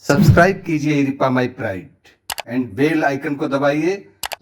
Subscribe कीजिए इरिपा my pride and bell icon को दबाइए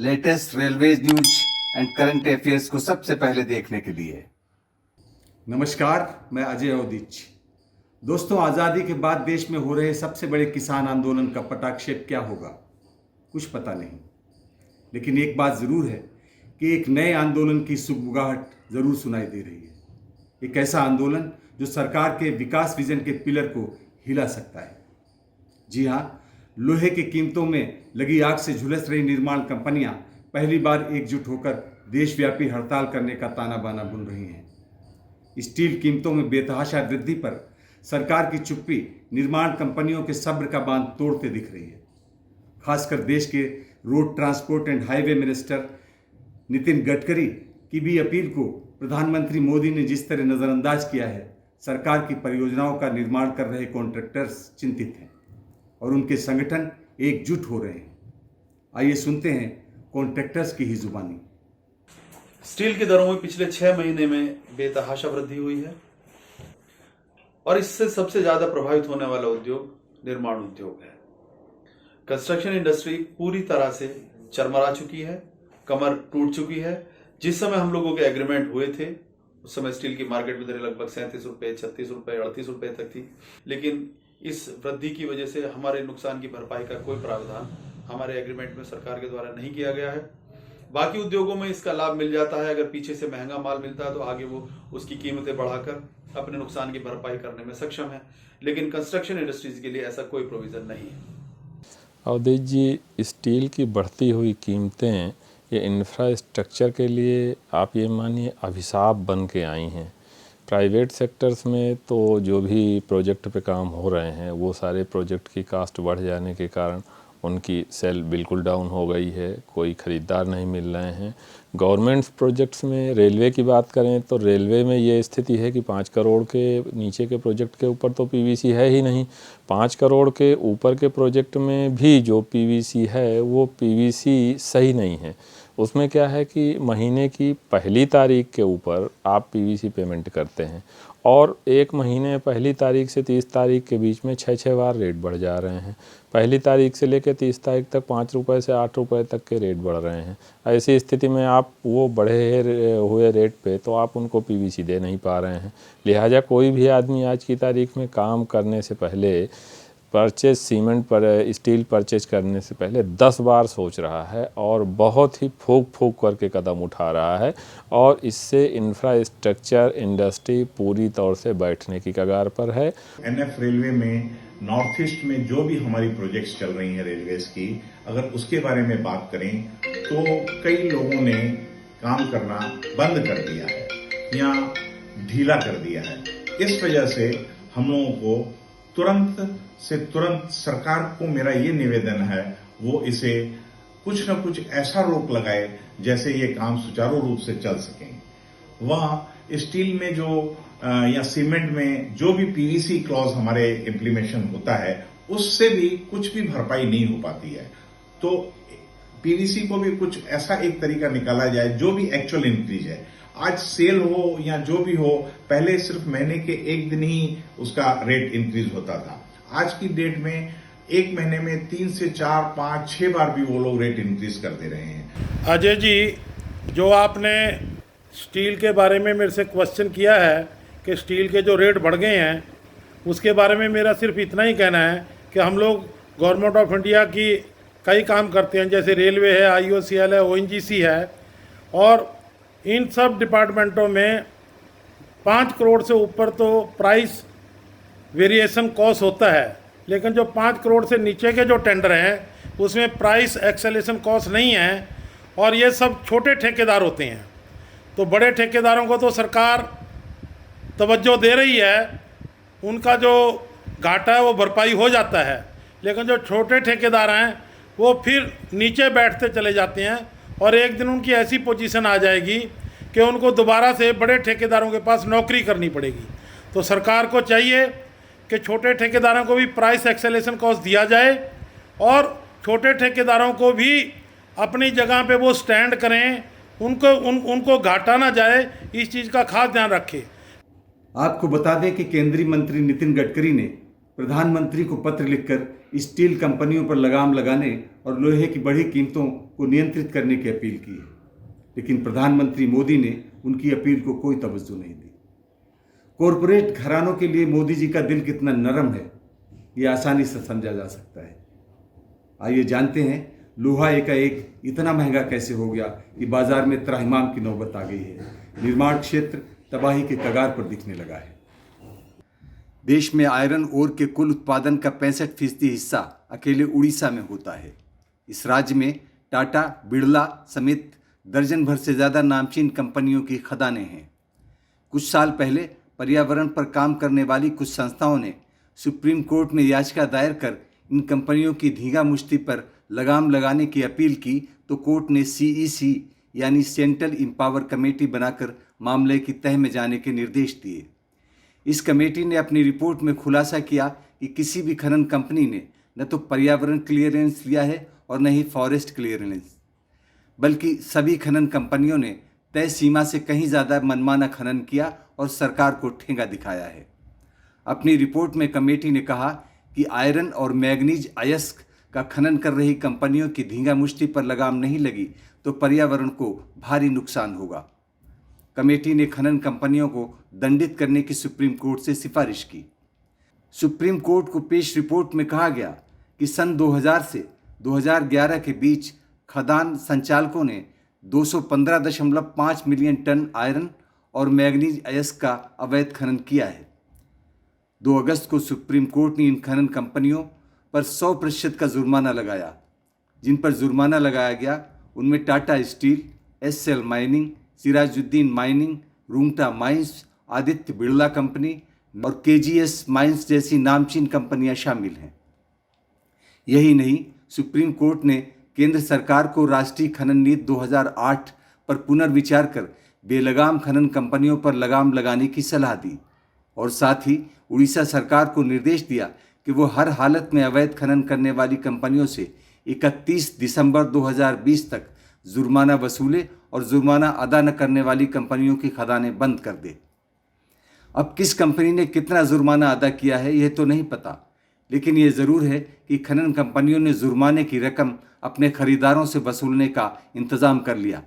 latest railways news and current affairs को सबसे पहले देखने के लिए। नमस्कार, मैं अजय अवधीच। दोस्तों, आज़ादी के बाद देश में हो रहे सबसे बड़े किसान आंदोलन का पटाक्षेप क्या होगा, कुछ पता नहीं। लेकिन एक बात ज़रूर है कि एक नए आंदोलन की सुगबुगाहट ज़रूर सुनाई दे रही है। एक ऐसा आंदोलन जो सरकार के विकास विजन के पिलर को हिला सकता है। जी हाँ, लोहे की कीमतों में लगी आग से झुलस रही निर्माण कंपनियां पहली बार एकजुट होकर देशव्यापी हड़ताल करने का ताना बाना बुन रही हैं। स्टील कीमतों में बेतहाशा वृद्धि पर सरकार की चुप्पी निर्माण कंपनियों के सब्र का बांध तोड़ते दिख रही है। खासकर देश के road transport and highway minister Nitin Gadkari की भी अपील को प्रधानमंत्री मोदी ने जिस तरह नज़रअंदाज किया है, सरकार की परियोजनाओं का निर्माण कर रहे कॉन्ट्रैक्टर्स चिंतित हैं और उनके संगठन एकजुट हो रहे हैं। आइए सुनते हैं कॉन्ट्रैक्टर्स की ही जुबानी। स्टील की दरों में पिछले 6 महीने में बेतहाशा वृद्धि हुई है और इससे सबसे ज्यादा प्रभावित होने वाला उद्योग निर्माण उद्योग है। कंस्ट्रक्शन इंडस्ट्री पूरी तरह से चरमरा चुकी है, कमर टूट चुकी है। जिस समय हम लोगों के एग्रीमेंट हुए थे उस समय स्टील की मार्केट में दरें लगभग 37 रुपए, 36 रुपए, 38 रुपए तक थी। लेकिन इस वृद्धि की वजह से हमारे नुकसान की भरपाई का कोई प्रावधान हमारे एग्रीमेंट में सरकार के द्वारा नहीं किया गया है। बाकी उद्योगों में इसका लाभ मिल जाता है। अगर पीछे से महंगा माल मिलता है तो आगे वो उसकी कीमतें बढ़ाकर अपने नुकसान की भरपाई करने में सक्षम है। लेकिन कंस्ट्रक्शन इंडस्ट्रीज के लिए ऐसा कोई प्रोविजन नहीं है। अवधेश जी, स्टील की बढ़ती हुई कीमतें ये इंफ्रास्ट्रक्चर के लिए आप ये मानिए अभिशाप बन के आई हैं। प्राइवेट सेक्टर्स में तो जो भी प्रोजेक्ट पे काम हो रहे हैं वो सारे प्रोजेक्ट की कास्ट बढ़ जाने के कारण उनकी सेल बिल्कुल डाउन हो गई है, कोई ख़रीदार नहीं मिल रहे हैं। गवर्नमेंट प्रोजेक्ट्स में रेलवे की बात करें तो रेलवे में ये स्थिति है कि 5 करोड़ के नीचे के प्रोजेक्ट के ऊपर तो पीवीसी है ही नहीं। 5 करोड़ के ऊपर के प्रोजेक्ट में भी जो पीवीसी है वो पीवीसी सही नहीं है। उसमें क्या है कि महीने की पहली तारीख के ऊपर आप पीवीसी पेमेंट करते हैं और एक महीने पहली तारीख से 30 तारीख के बीच में 6 बार रेट बढ़ जा रहे हैं। पहली तारीख से लेकर 30 तारीख तक 5 रुपये से 8 रुपये तक के रेट बढ़ रहे हैं। ऐसी स्थिति में आप वो बढ़े हुए रेट पे तो आप उनको पीवीसी दे नहीं पा रहे हैं। लिहाजा कोई भी आदमी आज की तारीख में काम करने से पहले सीमेंट पर स्टील परचेज करने से पहले 10 बार सोच रहा है और बहुत ही फूक करके कदम उठा रहा है और इससे इंफ्रास्ट्रक्चर इंडस्ट्री पूरी तौर से बैठने की कगार पर है। एनएफ रेलवे में नॉर्थ ईस्ट में जो भी हमारी प्रोजेक्ट्स चल रही हैं रेलवेज की, अगर उसके बारे में बात करें तो कई लोगों ने काम करना बंद कर दिया है या ढीला कर दिया है। इस वजह से हम लोगों को तुरंत सरकार को मेरा ये निवेदन है वो इसे कुछ न कुछ ऐसा रोक लगाए जैसे ये काम सुचारू रूप से चल सकें। वह स्टील में जो या सीमेंट में जो भी पीवीसी क्लॉज हमारे इम्प्लीमेशन होता है उससे भी कुछ भी भरपाई नहीं हो पाती है। तो पीवीसी को भी कुछ ऐसा एक तरीका निकाला जाए जो भी एक्चुअल इंक्रीज है। आज सेल हो या जो भी हो, पहले सिर्फ महीने के एक दिन ही उसका रेट इंक्रीज होता था। आज की डेट में एक महीने में 3 से 4, 5, 6 बार भी वो लोग रेट इंक्रीज कर दे रहे हैं। अजय जी, जो आपने स्टील के बारे में मेरे से क्वेश्चन किया है कि स्टील के जो रेट बढ़ गए हैं, उसके बारे में मेरा सिर्फ इतना ही कहना है कि हम लोग गवर्नमेंट ऑफ इंडिया की कई काम करते हैं, जैसे रेलवे है, IOCL है, ONGC है, और इन सब डिपार्टमेंटों में 5 करोड़ से ऊपर तो प्राइस वेरिएशन कॉस्ट होता है। लेकिन जो 5 करोड़ से नीचे के जो टेंडर हैं उसमें प्राइस एक्सेलेशन कॉस्ट नहीं है और ये सब छोटे ठेकेदार होते हैं। तो बड़े ठेकेदारों को तो सरकार तवज्जो दे रही है, उनका जो घाटा है वो भरपाई हो जाता है। लेकिन जो छोटे ठेकेदार हैं वो फिर नीचे बैठते चले जाते हैं और एक दिन उनकी ऐसी पोजीशन आ जाएगी कि उनको दोबारा से बड़े ठेकेदारों के पास नौकरी करनी पड़ेगी। तो सरकार को चाहिए कि छोटे ठेकेदारों को भी प्राइस एक्सेलेशन कॉस्ट दिया जाए और छोटे ठेकेदारों को भी अपनी जगह पे वो स्टैंड करें, उनको घाटा ना जाए, इस चीज़ का खास ध्यान रखें। आपको बता दें कि केंद्रीय मंत्री नितिन गडकरी ने प्रधानमंत्री को पत्र लिखकर स्टील कंपनियों पर लगाम लगाने और लोहे की बढ़ी कीमतों को नियंत्रित करने की अपील की है, लेकिन प्रधानमंत्री मोदी ने उनकी अपील को कोई तवज्जो नहीं दी। कॉरपोरेट घरानों के लिए मोदी जी का दिल कितना नरम है, ये आसानी से समझा जा सकता है। आइए जानते हैं लोहा एकाएक इतना महंगा कैसे हो गया कि बाजार में त्राहिमाम की नौबत आ गई है। निर्माण क्षेत्र तबाही के कगार पर दिखने लगा है। देश में आयरन ओर के कुल उत्पादन का 65% हिस्सा अकेले उड़ीसा में होता है। इस राज्य में टाटा, बिड़ला समेत दर्जन भर से ज़्यादा नामचीन कंपनियों की खदानें हैं। कुछ साल पहले पर्यावरण पर काम करने वाली कुछ संस्थाओं ने सुप्रीम कोर्ट में याचिका दायर कर इन कंपनियों की धींगा मुश्ती पर लगाम लगाने की अपील की, तो कोर्ट ने CEC यानी सेंट्रल एम्पावर कमेटी बनाकर मामले की तह में जाने के निर्देश दिए। इस कमेटी ने अपनी रिपोर्ट में खुलासा किया कि किसी भी खनन कंपनी ने न तो पर्यावरण क्लियरेंस लिया है और न ही फॉरेस्ट क्लियरेंस, बल्कि सभी खनन कंपनियों ने तय सीमा से कहीं ज़्यादा मनमाना खनन किया और सरकार को ठेंगा दिखाया है। अपनी रिपोर्ट में कमेटी ने कहा कि आयरन और मैग्नीज अयस्क का खनन कर रही कंपनियों की धींगा मुश्ती पर लगाम नहीं लगी तो पर्यावरण को भारी नुकसान होगा। कमेटी ने खनन कंपनियों को दंडित करने की सुप्रीम कोर्ट से सिफारिश की। सुप्रीम कोर्ट को पेश रिपोर्ट में कहा गया कि सन 2000 से 2011 के बीच खदान संचालकों ने 215.5 मिलियन टन आयरन और मैग्नीज अयस्क का अवैध खनन किया है। 2 अगस्त को सुप्रीम कोर्ट ने इन खनन कंपनियों पर 100% का जुर्माना लगाया। जिन पर जुर्माना लगाया गया उनमें Tata steel, SL mining, Sirajuddin mining, Rungta mines, Aditya Birla company और KGS माइंस जैसी नामचीन कंपनियां शामिल हैं। यही नहीं, सुप्रीम कोर्ट ने केंद्र सरकार को राष्ट्रीय खनन नीति 2008 पर पुनर्विचार कर बेलगाम खनन कंपनियों पर लगाम लगाने की सलाह दी और साथ ही उड़ीसा सरकार को निर्देश दिया कि वो हर हालत में अवैध खनन करने वाली कंपनियों से 31 दिसंबर 2020 तक जुर्माना वसूले और जुर्माना अदा न करने वाली कंपनियों की खदानें बंद कर दे। अब किस कंपनी ने कितना जुर्माना अदा किया है यह तो नहीं पता, लेकिन ये ज़रूर है कि खनन कंपनियों ने जुर्माने की रकम अपने खरीदारों से वसूलने का इंतज़ाम कर लिया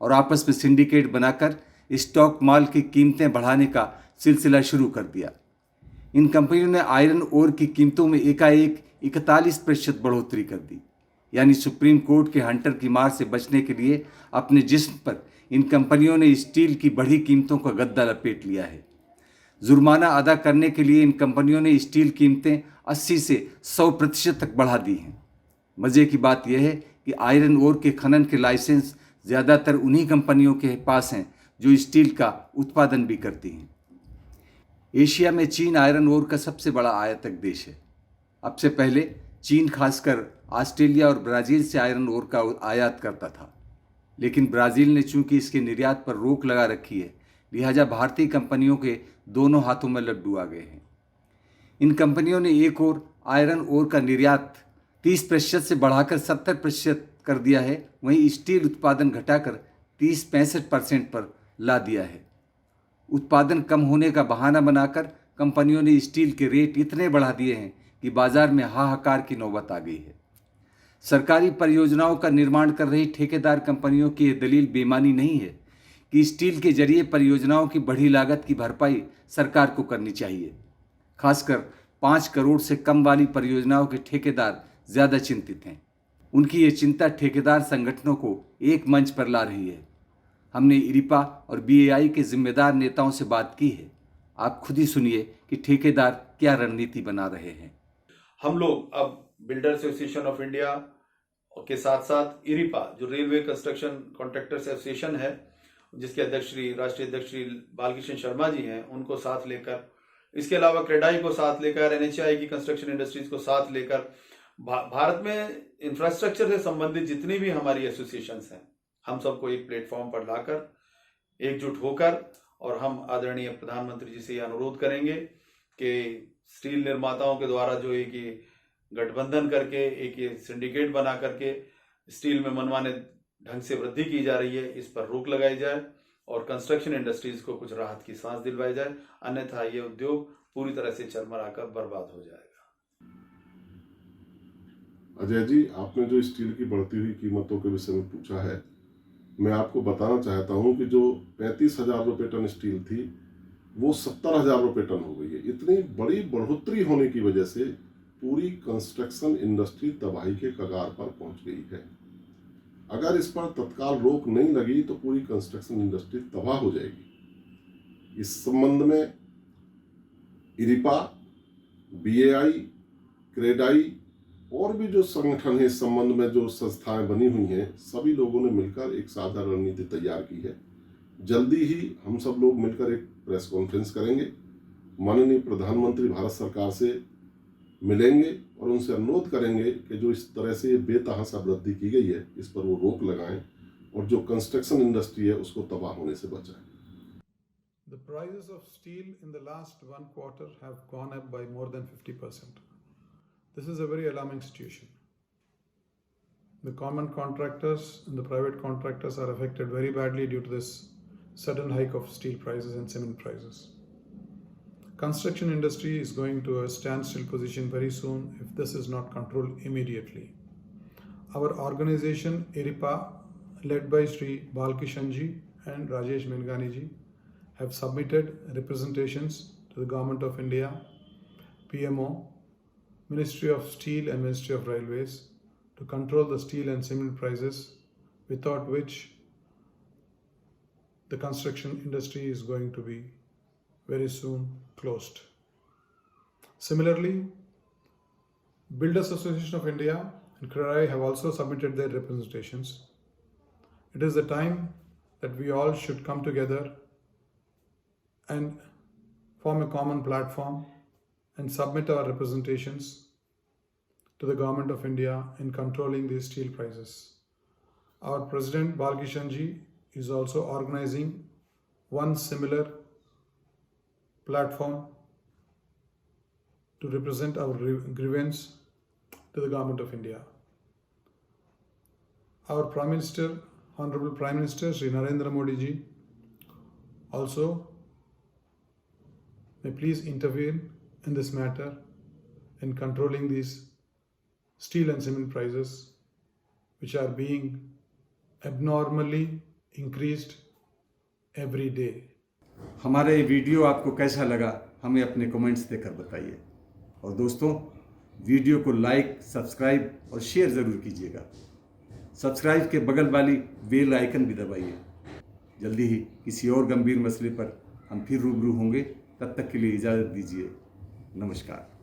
और आपस में सिंडिकेट बनाकर स्टॉक माल की कीमतें बढ़ाने का सिलसिला शुरू कर दिया। इन कंपनियों ने आयरन ओर की कीमतों में एकाएक 41% बढ़ोतरी कर दी। यानी सुप्रीम कोर्ट के हंटर की मार से बचने के लिए अपने जिस्म पर इन कंपनियों ने स्टील की बढ़ी कीमतों का गद्दा लपेट लिया है। जुर्माना अदा करने के लिए इन कंपनियों ने स्टील कीमतें 80 से 100% तक बढ़ा दी हैं। मज़े की बात यह है कि आयरन ओर के खनन के लाइसेंस ज़्यादातर उन्हीं कंपनियों के पास हैं जो स्टील का उत्पादन भी करती हैं। एशिया में चीन आयरन ओर का सबसे बड़ा आयातक देश है। अब से पहले चीन खासकर ऑस्ट्रेलिया और ब्राज़ील से आयरन ओर का आयात करता था, लेकिन ब्राज़ील ने चूंकि इसके निर्यात पर रोक लगा रखी है, लिहाजा भारतीय कंपनियों के दोनों हाथों में लड्डू आ गए हैं। इन कंपनियों ने एक और आयरन ओर का निर्यात 30% से बढ़ाकर 70% कर दिया है, वहीं स्टील उत्पादन घटाकर 30-65% पर ला दिया है। उत्पादन कम होने का बहाना बनाकर कंपनियों ने स्टील के रेट इतने बढ़ा दिए हैं कि बाजार में हाहाकार की नौबत आ गई है। सरकारी परियोजनाओं का निर्माण कर रही ठेकेदार कंपनियों की यह दलील बेईमानी नहीं है कि स्टील के जरिए परियोजनाओं की बढ़ी लागत की भरपाई सरकार को करनी चाहिए। खासकर 5 करोड़ से कम वाली परियोजनाओं के ठेकेदार ज़्यादा चिंतित हैं। उनकी ये चिंता ठेकेदार संगठनों को एक मंच पर ला रही है। हमने इरिपा और BAI के जिम्मेदार नेताओं से बात की है। आप खुद ही सुनिए कि ठेकेदार क्या रणनीति बना रहे हैं। हम लोग अब बिल्डर एसोसिएशन ऑफ इंडिया के साथ साथ इरिपा जो रेलवे कंस्ट्रक्शन कॉन्ट्रैक्टर्स एसोसिएशन है, जिसके अध्यक्ष राष्ट्रीय अध्यक्ष श्री बालकृष्ण शर्मा जी हैं, उनको साथ लेकर, इसके अलावा क्रेडाई को साथ लेकर, NHAI की कंस्ट्रक्शन इंडस्ट्रीज को साथ लेकर भारत में इंफ्रास्ट्रक्चर से संबंधित जितनी भी हमारी एसोसिएशंस हैं, हम सबको एक प्लेटफॉर्म पर लाकर एकजुट होकर और हम आदरणीय प्रधानमंत्री जी से ये अनुरोध करेंगे कि स्टील निर्माताओं के द्वारा जो एक ये गठबंधन करके एक ये सिंडिकेट बना करके स्टील में मनमाने ढंग से वृद्धि की जा रही है, इस पर रोक लगाई जाए और कंस्ट्रक्शन इंडस्ट्रीज को कुछ राहत की सांस दिलवाई जाए, अन्यथा ये उद्योग पूरी तरह से चरमरा कर बर्बाद हो जाएगा। अजय जी, आपने जो स्टील की बढ़ती हुई कीमतों के विषय में पूछा है, मैं आपको बताना चाहता हूं कि जो 35,000 रुपये टन स्टील थी वो 70,000 रुपये टन हो गई है। इतनी बड़ी बढ़ोतरी होने की वजह से पूरी कंस्ट्रक्शन इंडस्ट्री तबाही के कगार पर पहुंच गई है। अगर इस पर तत्काल रोक नहीं लगी तो पूरी कंस्ट्रक्शन इंडस्ट्री तबाह हो जाएगी। इस संबंध में इरिपा, बीएआई, क्रेडाई और भी जो संगठन है, इस संबंध में जो संस्थाएं बनी हुई हैं, सभी लोगों ने मिलकर एक साझा रणनीति तैयार की है। जल्दी ही हम सब लोग मिलकर एक प्रेस कॉन्फ्रेंस करेंगे, माननीय प्रधानमंत्री भारत सरकार से मिलेंगे और उनसे अनुरोध करेंगे कि जो इस तरह से बेतहाशा वृद्धि की गई है इस पर वो रोक लगाएं और जो कंस्ट्रक्शन इंडस्ट्री है उसको तबाह होने से बचाएं। The prices of steel in the last 1 quarter have gone up by more than 50%. This is a very alarming situation. The common contractors and the private contractors are affected very badly due to this sudden hike of steel prices and cement prices. Construction industry is going to a standstill position very soon if this is not controlled immediately. Our organization ERIPA, led by Sri Balkishanji and Rajesh Menganiji, have submitted representations to the Government of India, PMO, Ministry of Steel and Ministry of Railways to control the steel and cement prices, without which the construction industry is going to be very soon closed. Similarly, Builders Association of India and CRERAI have also submitted their representations. It is the time that we all should come together and form a common platform and submit our representations to the Government of India in controlling these steel prices. Our President Balkishanji is also organizing one similar platform to represent our grievance to the Government of India. Our Prime Minister, Honorable Prime Minister Sri Narendra Modi ji, also may please intervene in this matter in controlling these steel and cement prices, which are being abnormally increased every day. हमारा ये video आपको कैसा लगा हमें अपने comments देकर बताइए। और दोस्तों, वीडियो को लाइक, सब्सक्राइब और शेयर ज़रूर कीजिएगा। सब्सक्राइब के बगल वाली बेल आइकन भी दबाइए। जल्दी ही किसी और गंभीर मसले पर हम फिर रूबरू होंगे। तब तक के लिए इजाज़त दीजिए। नमस्कार।